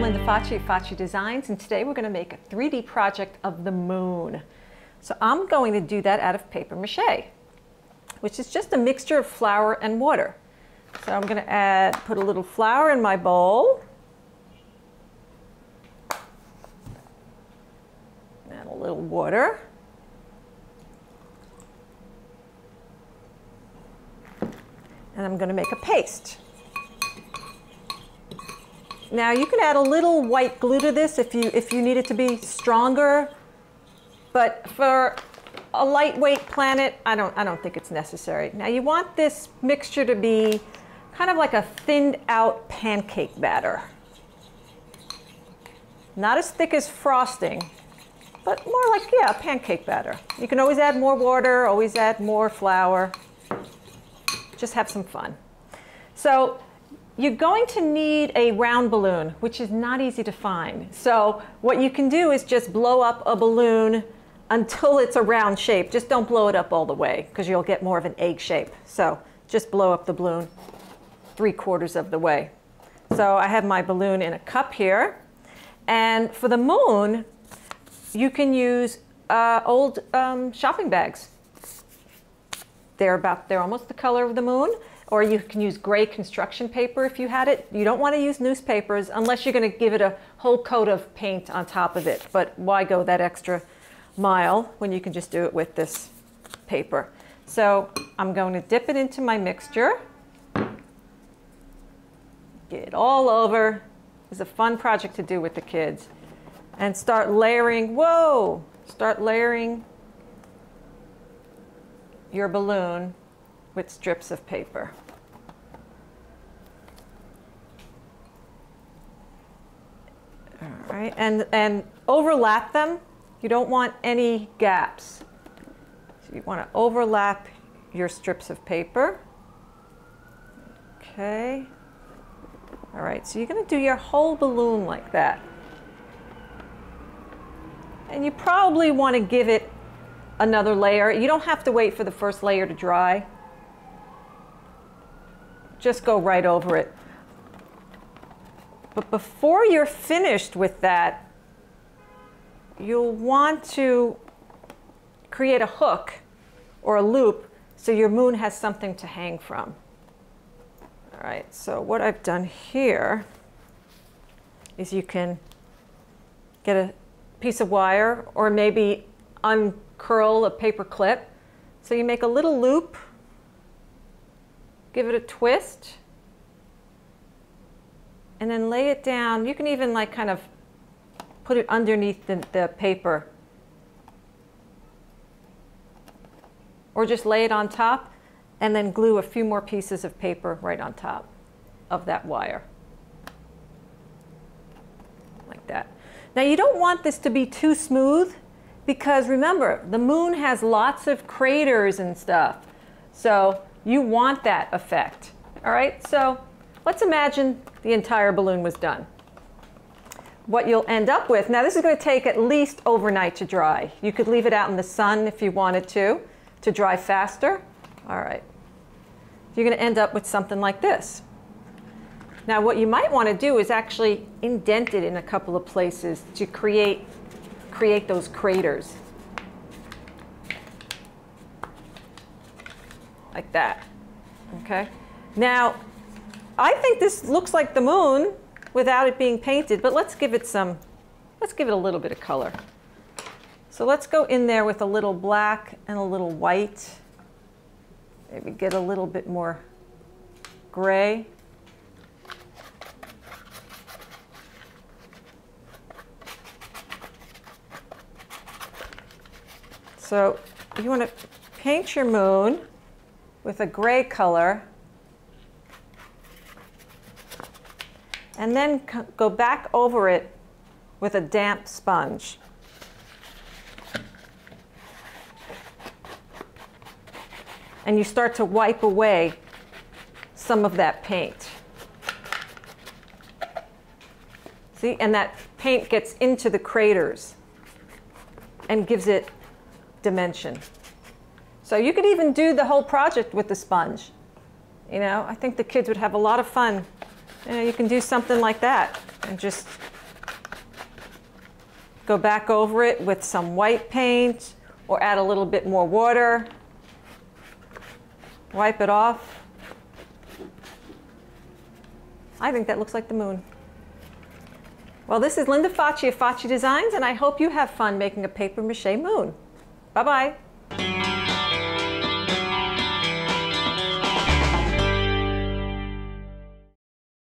Linda Facci of Facci Designs, and today we're going to make a 3D project of the moon. So I'm going to do that out of paper mache, which is just a mixture of flour and water. So I'm going to put a little flour in my bowl, and a little water. And I'm going to make a paste. Now you can add a little white glue to this if you need it to be stronger, but for a lightweight planet, I don't think it's necessary. Now you want this mixture to be kind of like a thinned out pancake batter. Not as thick as frosting, but more like, yeah, a pancake batter. You can always add more water, always add more flour. Just have some fun. So you're going to need a round balloon, which is not easy to find. So what you can do is just blow up a balloon until it's a round shape. Just don't blow it up all the way, because you'll get more of an egg shape. So just blow up the balloon 3/4 of the way. So I have my balloon in a cup here. And for the moon, you can use old shopping bags. They're almost the color of the moon. Or you can use gray construction paper if you had it. You don't want to use newspapers unless you're going to give it a whole coat of paint on top of it. But why go that extra mile when you can just do it with this paper? So I'm going to dip it into my mixture. Get it all over. It's a fun project to do with the kids. And start layering, whoa! Start layering your balloon with strips of paper. All right, and overlap them. You don't want any gaps. So you want to overlap your strips of paper. Okay. All right, so you're going to do your whole balloon like that. And you probably want to give it another layer. You don't have to wait for the first layer to dry. Just go right over it. But before you're finished with that, you'll want to create a hook or a loop so your moon has something to hang from. All right, so what I've done here is you can get a piece of wire or maybe uncurl a paper clip. So you make a little loop, give it a twist, and then lay it down. You can even like kind of put it underneath the paper, or just lay it on top and then glue a few more pieces of paper right on top of that wire. Like that. Now you don't want this to be too smooth, because remember, the moon has lots of craters and stuff. So you want that effect. All right, so let's imagine the entire balloon was done. What you'll end up with, now this is going to take at least overnight to dry. You could leave it out in the sun if you wanted to dry faster. All right. You're going to end up with something like this. Now what you might want to do is actually indent it in a couple of places to create those craters. Like that. Okay. Now, I think this looks like the moon without it being painted, but let's give it a little bit of color. So let's go in there with a little black and a little white. Maybe get a little bit more gray. So you want to paint your moon with a gray color, and then go back over it with a damp sponge. And you start to wipe away some of that paint. See, and that paint gets into the craters and gives it dimension. So you could even do the whole project with the sponge. You know, I think the kids would have a lot of fun. You know, you can do something like that and just Go back over it with some white paint or add a little bit more water. Wipe it off. I think that looks like the moon. Well, this is Linda Facci of Facci Designs, and I hope you have fun making a paper mache moon. Bye-bye.